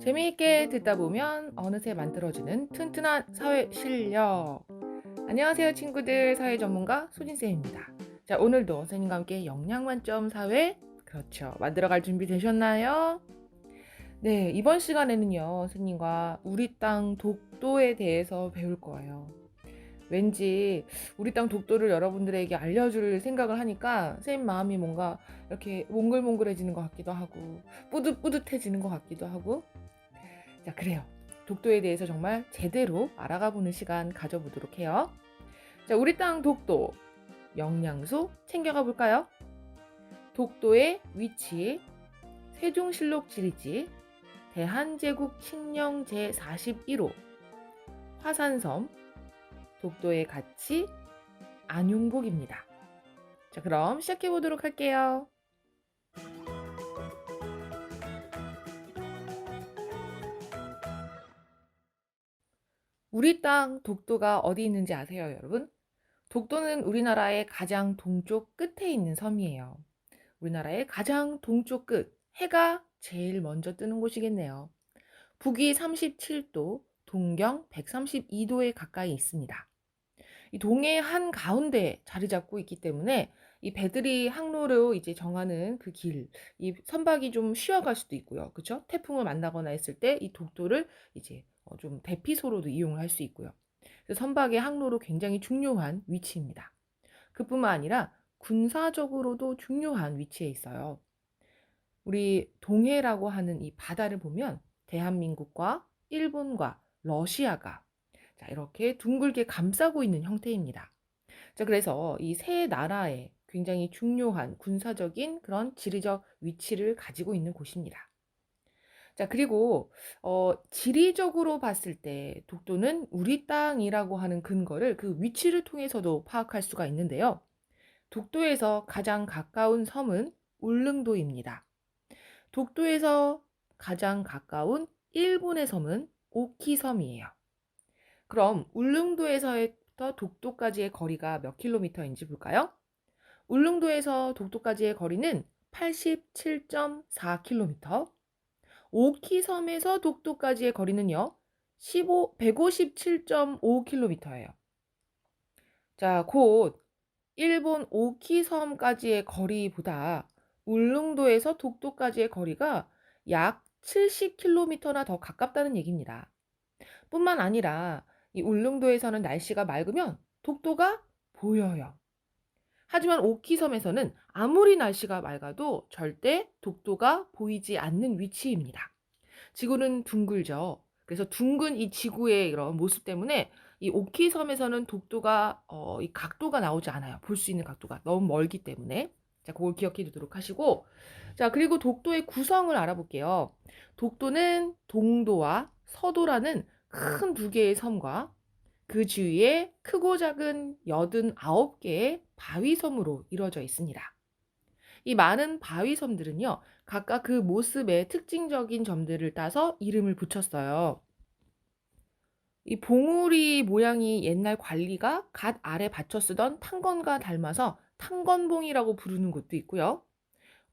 재미있게 듣다 보면 어느새 만들어지는 튼튼한 사회 실력. 안녕하세요 친구들, 사회 전문가 소진쌤입니다. 자, 오늘도 선생님과 함께 영양 만점 사회, 그렇죠, 만들어갈 준비 되셨나요? 네, 이번 시간에는요 선생님과 우리 땅 독도에 대해서 배울 거예요. 왠지 우리 땅 독도를 여러분들에게 알려줄 생각을 하니까 선생님 마음이 뭔가 이렇게 몽글몽글해지는 것 같기도 하고 뿌듯뿌듯해지는 것 같기도 하고. 자, 그래요. 독도에 대해서 정말 제대로 알아가 보는 시간 가져보도록 해요. 자, 우리 땅 독도 영양소 챙겨가 볼까요? 독도의 위치, 세종실록 지리지, 대한제국 칙령 제41호, 화산섬, 독도의 가치, 안용복입니다. 자, 그럼 시작해 보도록 할게요. 우리 땅 독도가 어디 있는지 아세요, 여러분? 독도는 우리나라의 가장 동쪽 끝에 있는 섬이에요. 우리나라의 가장 동쪽 끝, 해가 제일 먼저 뜨는 곳이겠네요. 북위 37도, 동경 132도에 가까이 있습니다. 이 동해 한 가운데 자리 잡고 있기 때문에 이 배들이 항로로 이제 정하는 그 길, 이 선박이 좀 쉬어갈 수도 있고요. 그렇죠? 태풍을 만나거나 했을 때 이 독도를 이제 좀 대피소로도 이용을 할 수 있고요. 그래서 선박의 항로로 굉장히 중요한 위치입니다. 그뿐만 아니라 군사적으로도 중요한 위치에 있어요. 우리 동해라고 하는 이 바다를 보면 대한민국과 일본과 러시아가 자, 이렇게 둥글게 감싸고 있는 형태입니다. 자, 그래서 이 세 나라의 굉장히 중요한 군사적인 그런 지리적 위치를 가지고 있는 곳입니다. 자, 그리고 지리적으로 봤을 때 독도는 우리 땅이라고 하는 근거를 그 위치를 통해서도 파악할 수가 있는데요. 독도에서 가장 가까운 섬은 울릉도입니다. 독도에서 가장 가까운 일본의 섬은 오키섬이에요. 그럼 울릉도에서부터 독도까지의 거리가 몇 킬로미터인지 볼까요? 울릉도에서 독도까지의 거리는 87.4km, 오키섬에서 독도까지의 거리는요, 157.5km예요. 자, 곧 일본 오키섬까지의 거리보다 울릉도에서 독도까지의 거리가 약 70km나 더 가깝다는 얘기입니다. 뿐만 아니라 이 울릉도에서는 날씨가 맑으면 독도가 보여요. 하지만 오키섬에서는 아무리 날씨가 맑아도 절대 독도가 보이지 않는 위치입니다. 지구는 둥글죠. 그래서 둥근 이 지구의 이런 모습 때문에 이 오키섬에서는 독도가 이 각도가 나오지 않아요. 볼 수 있는 각도가 너무 멀기 때문에. 자, 그걸 기억해 두도록 하시고. 자, 그리고 독도의 구성을 알아볼게요. 독도는 동도와 서도라는 큰 두 개의 섬과 그 주위에 크고 작은 89개의 바위섬으로 이루어져 있습니다. 이 많은 바위섬들은요, 각각 그 모습의 특징적인 점들을 따서 이름을 붙였어요. 이 봉우리 모양이 옛날 관리가 갓 아래 받쳐 쓰던 탄건과 닮아서 탄건봉이라고 부르는 곳도 있고요.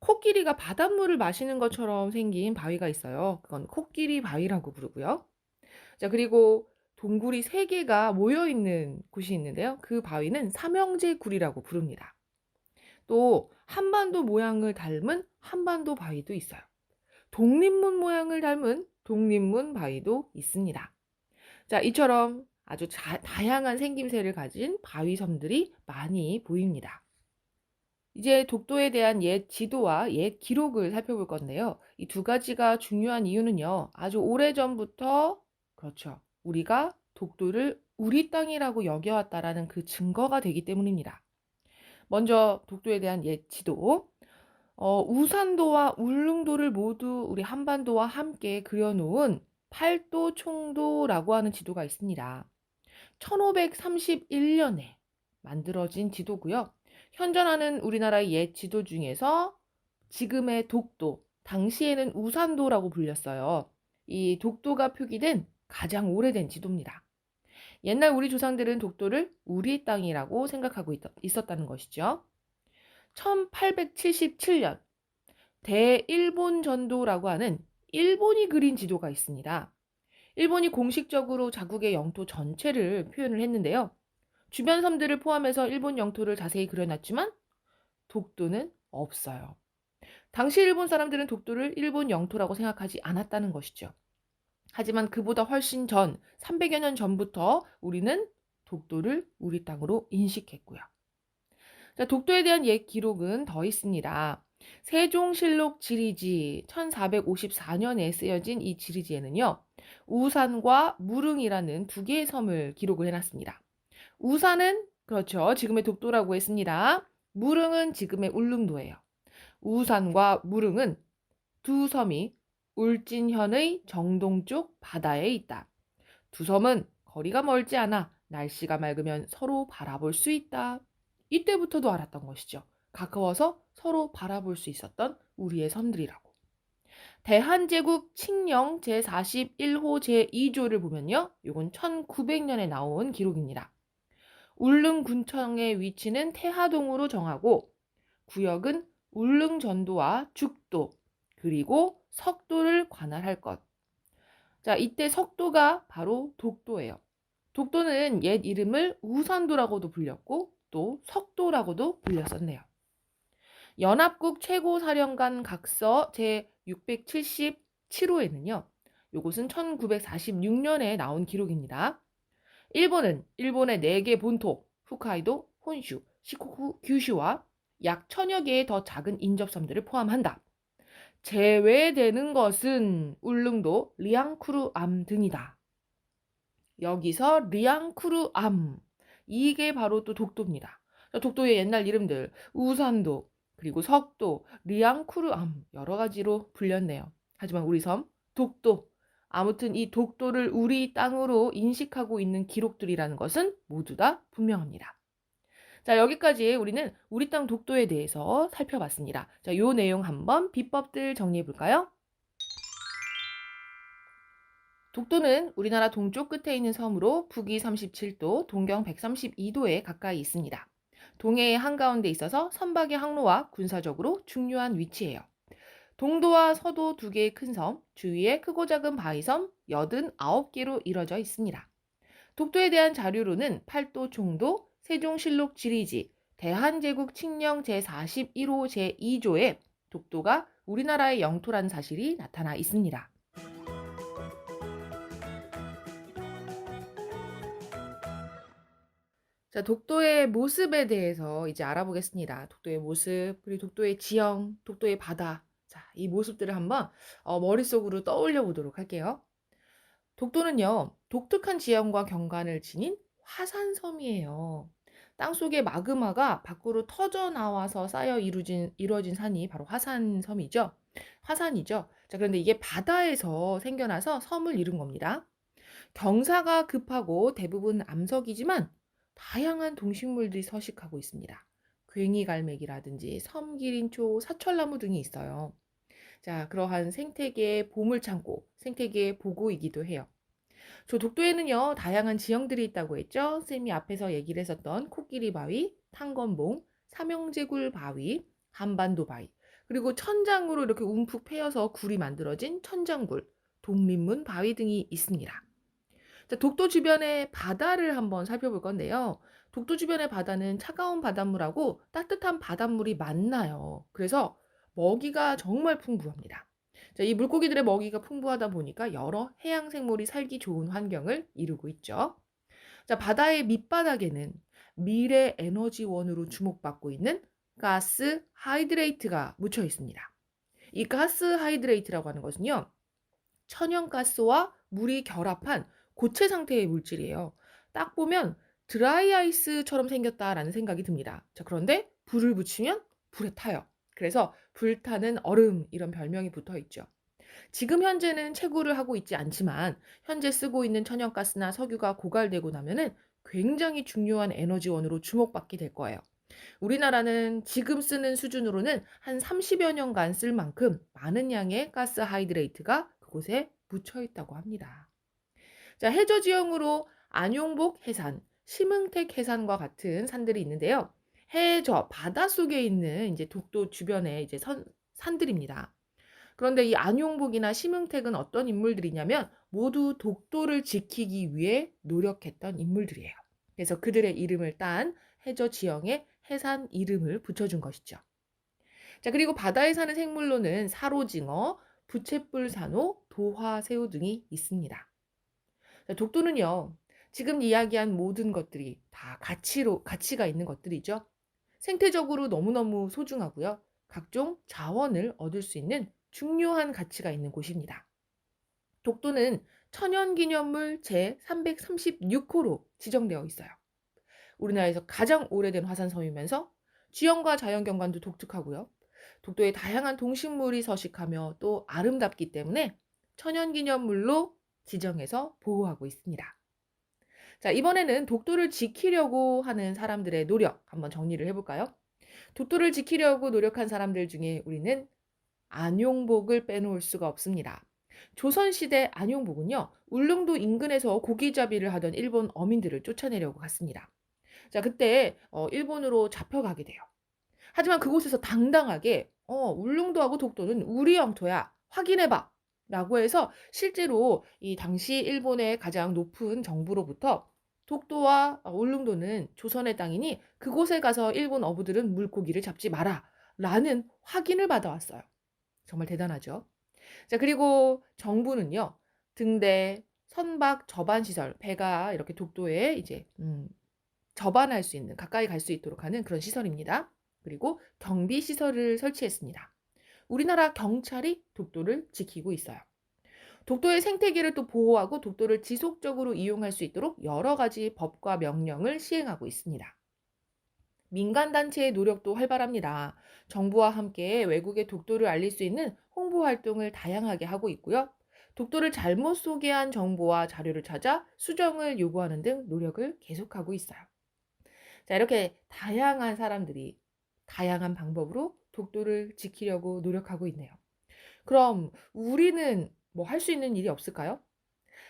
코끼리가 바닷물을 마시는 것처럼 생긴 바위가 있어요. 그건 코끼리 바위라고 부르고요. 자, 그리고 동굴이 3개가 모여있는 곳이 있는데요. 그 바위는 삼형제굴이라고 부릅니다. 또 한반도 모양을 닮은 한반도 바위도 있어요. 독립문 모양을 닮은 독립문 바위도 있습니다. 자, 이처럼 아주 다양한 생김새를 가진 바위섬들이 많이 보입니다. 이제 독도에 대한 옛 지도와 옛 기록을 살펴볼 건데요. 이 두 가지가 중요한 이유는요, 아주 오래전부터, 그렇죠, 우리가 독도를 우리 땅이라고 여겨왔다라는 그 증거가 되기 때문입니다. 먼저 독도에 대한 옛 지도. 우산도와 울릉도를 모두 우리 한반도와 함께 그려놓은 팔도 총도라고 하는 지도가 있습니다. 1531년에 만들어진 지도고요. 현존하는 우리나라의 옛 지도 중에서 지금의 독도, 당시에는 우산도라고 불렸어요. 이 독도가 표기된 가장 오래된 지도입니다. 옛날 우리 조상들은 독도를 우리 땅이라고 생각하고 있었다는 것이죠. 1877년 대일본 전도라고 하는 일본이 그린 지도가 있습니다. 일본이 공식적으로 자국의 영토 전체를 표현을 했는데요. 주변 섬들을 포함해서 일본 영토를 자세히 그려놨지만 독도는 없어요. 당시 일본 사람들은 독도를 일본 영토라고 생각하지 않았다는 것이죠. 하지만 그보다 훨씬 전 300여 년 전부터 우리는 독도를 우리 땅으로 인식했고요. 자, 독도에 대한 옛 기록은 더 있습니다. 세종실록 지리지 1454년에 쓰여진 이 지리지에는요. 우산과 무릉이라는 두 개의 섬을 기록을 해놨습니다. 우산은 그렇죠. 지금의 독도라고 했습니다. 무릉은 지금의 울릉도예요. 우산과 무릉은 두 섬이 울진현의 정동쪽 바다에 있다. 두 섬은 거리가 멀지 않아 날씨가 맑으면 서로 바라볼 수 있다. 이때부터도 알았던 것이죠. 가까워서 서로 바라볼 수 있었던 우리의 섬들이라고. 대한제국 칙령 제41호 제2조를 보면요. 이건 1900년에 나온 기록입니다. 울릉군청의 위치는 태하동으로 정하고 구역은 울릉전도와 죽도 그리고 석도를 관할할 것. 자, 이때 석도가 바로 독도예요. 독도는 옛 이름을 우산도라고도 불렸고 또 석도라고도 불렸었네요. 연합국 최고사령관 각서 제677호에는요. 이것은 1946년에 나온 기록입니다. 일본은 일본의 4개 본토, 홋카이도, 혼슈, 시코쿠, 규슈와 약 1000여 개의 더 작은 인접섬들을 포함한다. 제외되는 것은 울릉도, 리앙쿠르암 등이다. 여기서 리앙쿠르암, 이게 바로 또 독도입니다. 독도의 옛날 이름들, 우산도, 그리고 석도, 리앙쿠르암 여러 가지로 불렸네요. 하지만 우리 섬, 독도, 아무튼 이 독도를 우리 땅으로 인식하고 있는 기록들이라는 것은 모두 다 분명합니다. 자, 여기까지 우리는 우리 땅 독도에 대해서 살펴봤습니다. 자, 요 내용 한번 비법들 정리해 볼까요? 독도는 우리나라 동쪽 끝에 있는 섬으로 북위 37도, 동경 132도에 가까이 있습니다. 동해의 한가운데 있어서 선박의 항로와 군사적으로 중요한 위치예요. 동도와 서도 두 개의 큰 섬, 주위에 크고 작은 바위섬 89개로 이뤄져 있습니다. 독도에 대한 자료로는 팔도 총도, 세종실록 지리지, 대한제국 칙령 제41호 제2조에 독도가 우리나라의 영토라는 사실이 나타나 있습니다. 자, 독도의 모습에 대해서 이제 알아보겠습니다. 독도의 모습, 그리고 독도의 지형, 독도의 바다. 자, 이 모습들을 한번 머릿속으로 떠올려 보도록 할게요. 독도는요, 독특한 지형과 경관을 지닌 화산섬이에요. 땅속의 마그마가 밖으로 터져 나와서 쌓여 이루어진 산이 바로 화산섬이죠. 화산이죠. 자, 그런데 이게 바다에서 생겨나서 섬을 이룬 겁니다. 경사가 급하고 대부분 암석이지만 다양한 동식물들이 서식하고 있습니다. 괭이갈매기라든지 섬기린초, 사철나무 등이 있어요. 자, 그러한 생태계의 보물창고, 생태계의 보고이기도 해요. 저 독도에는요, 다양한 지형들이 있다고 했죠. 쌤이 앞에서 얘기를 했었던 코끼리 바위, 탄건봉, 삼형제굴 바위, 한반도 바위, 그리고 천장으로 이렇게 움푹 패여서 굴이 만들어진 천장굴, 독립문 바위 등이 있습니다. 자, 독도 주변의 바다를 한번 살펴볼 건데요. 독도 주변의 바다는 차가운 바닷물하고 따뜻한 바닷물이 만나요. 그래서 먹이가 정말 풍부합니다. 자, 이 물고기들의 먹이가 풍부하다 보니까 여러 해양 생물이 살기 좋은 환경을 이루고 있죠. 자, 바다의 밑바닥에는 미래 에너지원으로 주목받고 있는 가스 하이드레이트가 묻혀 있습니다. 이 가스 하이드레이트라고 하는 것은요, 천연가스와 물이 결합한 고체 상태의 물질이에요. 딱 보면 드라이 아이스처럼 생겼다라는 생각이 듭니다. 자, 그런데 불을 붙이면 불에 타요. 그래서 불타는 얼음 이런 별명이 붙어 있죠. 지금 현재는 채굴을 하고 있지 않지만 현재 쓰고 있는 천연가스나 석유가 고갈되고 나면은 굉장히 중요한 에너지원으로 주목받게 될 거예요. 우리나라는 지금 쓰는 수준으로는 한 30여 년간 쓸 만큼 많은 양의 가스 하이드레이트가 그곳에 묻혀 있다고 합니다. 자, 해저 지형으로 안용복 해산, 심흥택 해산과 같은 산들이 있는데요. 해저 바닷속에 있는 이제 독도 주변의 이제 산들입니다. 그런데 이 안용복이나 심흥택은 어떤 인물들이냐면 모두 독도를 지키기 위해 노력했던 인물들이에요. 그래서 그들의 이름을 딴 해저 지형에 해산 이름을 붙여준 것이죠. 자, 그리고 바다에 사는 생물로는 사로징어, 부채뿔산호, 도화새우 등이 있습니다. 자, 독도는요, 지금 이야기한 모든 것들이 다 가치가 있는 것들이죠. 생태적으로 너무너무 소중하고요. 각종 자원을 얻을 수 있는 중요한 가치가 있는 곳입니다. 독도는 천연기념물 제336호로 지정되어 있어요. 우리나라에서 가장 오래된 화산섬이면서 지형과 자연경관도 독특하고요. 독도에 다양한 동식물이 서식하며 또 아름답기 때문에 천연기념물로 지정해서 보호하고 있습니다. 자, 이번에는 독도를 지키려고 하는 사람들의 노력 한번 정리를 해볼까요? 독도를 지키려고 노력한 사람들 중에 우리는 안용복을 빼놓을 수가 없습니다. 조선시대 안용복은요, 울릉도 인근에서 고기잡이를 하던 일본 어민들을 쫓아내려고 갔습니다. 자, 그때 일본으로 잡혀가게 돼요. 하지만 그곳에서 당당하게 울릉도하고 독도는 우리 영토야. 확인해봐. 라고 해서 실제로 이 당시 일본의 가장 높은 정부로부터 독도와 울릉도는 조선의 땅이니 그곳에 가서 일본 어부들은 물고기를 잡지 마라. 라는 확인을 받아왔어요. 정말 대단하죠. 자, 그리고 정부는요. 등대, 선박 접안 시설, 배가 이렇게 독도에 이제 접안할 수 있는, 가까이 갈 수 있도록 하는 그런 시설입니다. 그리고 경비 시설을 설치했습니다. 우리나라 경찰이 독도를 지키고 있어요. 독도의 생태계를 또 보호하고 독도를 지속적으로 이용할 수 있도록 여러 가지 법과 명령을 시행하고 있습니다. 민간단체의 노력도 활발합니다. 정부와 함께 외국에 독도를 알릴 수 있는 홍보 활동을 다양하게 하고 있고요. 독도를 잘못 소개한 정보와 자료를 찾아 수정을 요구하는 등 노력을 계속하고 있어요. 자, 이렇게 다양한 사람들이 다양한 방법으로 독도를 지키려고 노력하고 있네요. 그럼 우리는 뭐 할 수 있는 일이 없을까요?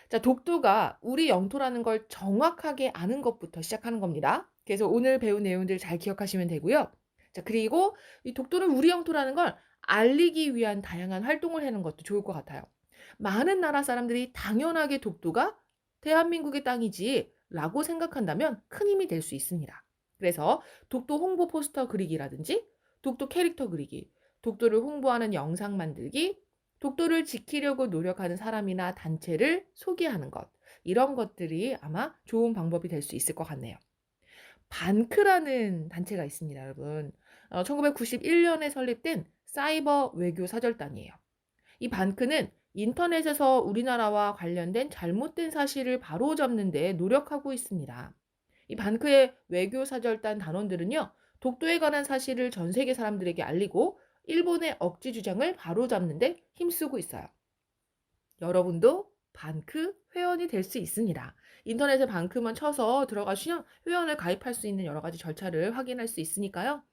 자, 독도가 우리 영토라는 걸 정확하게 아는 것부터 시작하는 겁니다. 그래서 오늘 배운 내용들 잘 기억하시면 되고요. 자, 그리고 이 독도는 우리 영토라는 걸 알리기 위한 다양한 활동을 하는 것도 좋을 것 같아요. 많은 나라 사람들이 당연하게 독도가 대한민국의 땅이지 라고 생각한다면 큰 힘이 될 수 있습니다. 그래서 독도 홍보 포스터 그리기라든지 독도 캐릭터 그리기, 독도를 홍보하는 영상 만들기, 독도를 지키려고 노력하는 사람이나 단체를 소개하는 것, 이런 것들이 아마 좋은 방법이 될 수 있을 것 같네요. 반크라는 단체가 있습니다, 여러분. 1991년에 설립된 사이버 외교 사절단이에요. 이 반크는 인터넷에서 우리나라와 관련된 잘못된 사실을 바로잡는 데 노력하고 있습니다. 이 반크의 외교 사절단 단원들은요, 독도에 관한 사실을 전 세계 사람들에게 알리고 일본의 억지 주장을 바로잡는 데 힘쓰고 있어요. 여러분도 반크 회원이 될 수 있습니다. 인터넷에 반크만 쳐서 들어가시면 회원을 가입할 수 있는 여러 가지 절차를 확인할 수 있으니까요.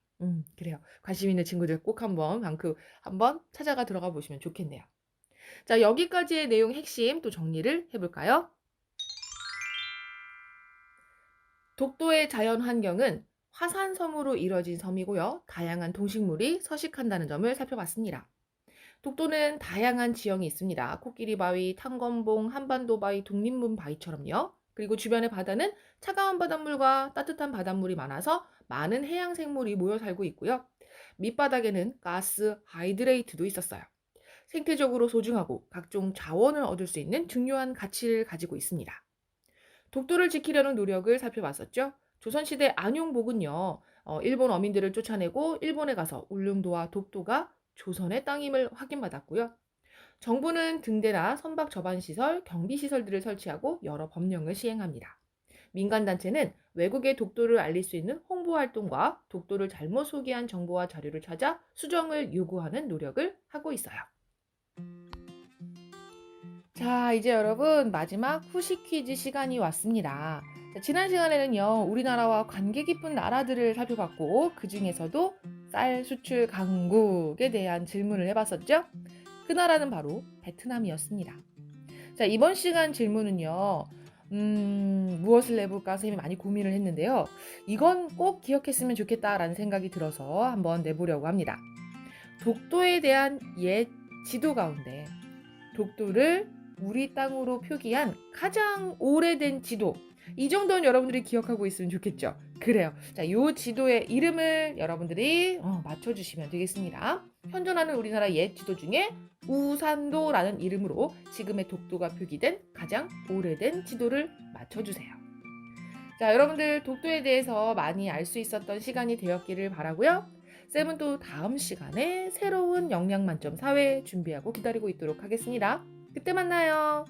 그래요. 관심 있는 친구들 꼭 한번 반크 한번 찾아가 들어가 보시면 좋겠네요. 자, 여기까지의 내용 핵심 또 정리를 해볼까요? 독도의 자연 환경은 화산섬으로 이뤄진 섬이고요. 다양한 동식물이 서식한다는 점을 살펴봤습니다. 독도는 다양한 지형이 있습니다. 코끼리 바위, 탄검봉, 한반도 바위, 독립문 바위처럼요. 그리고 주변의 바다는 차가운 바닷물과 따뜻한 바닷물이 많아서 많은 해양 생물이 모여 살고 있고요. 밑바닥에는 가스, 하이드레이트도 있었어요. 생태적으로 소중하고 각종 자원을 얻을 수 있는 중요한 가치를 가지고 있습니다. 독도를 지키려는 노력을 살펴봤었죠. 조선시대 안용복은요, 일본 어민들을 쫓아내고 일본에 가서 울릉도와 독도가 조선의 땅임을 확인받았고요. 정부는 등대나 선박 접안 시설, 경비 시설들을 설치하고 여러 법령을 시행합니다. 민간단체는 외국에 독도를 알릴 수 있는 홍보 활동과 독도를 잘못 소개한 정보와 자료를 찾아 수정을 요구하는 노력을 하고 있어요. 자, 이제 여러분 마지막 후식 퀴즈 시간이 왔습니다. 자, 지난 시간에는요, 우리나라와 관계 깊은 나라들을 살펴봤고 그 중에서도 쌀 수출 강국에 대한 질문을 해봤었죠. 그 나라는 바로 베트남이었습니다. 자, 이번 시간 질문은요, 무엇을 내볼까 선생님이 많이 고민을 했는데요. 이건 꼭 기억했으면 좋겠다라는 생각이 들어서 한번 내보려고 합니다. 독도에 대한 옛 지도 가운데 독도를 우리 땅으로 표기한 가장 오래된 지도. 이 정도는 여러분들이 기억하고 있으면 좋겠죠. 그래요. 자, 이 지도의 이름을 여러분들이 맞춰주시면 되겠습니다. 현존하는 우리나라 옛 지도 중에 우산도라는 이름으로 지금의 독도가 표기된 가장 오래된 지도를 맞춰주세요. 자, 여러분들 독도에 대해서 많이 알 수 있었던 시간이 되었기를 바라고요. 쌤은 또 다음 시간에 새로운 영양 만점 사회 준비하고 기다리고 있도록 하겠습니다. 그때 만나요.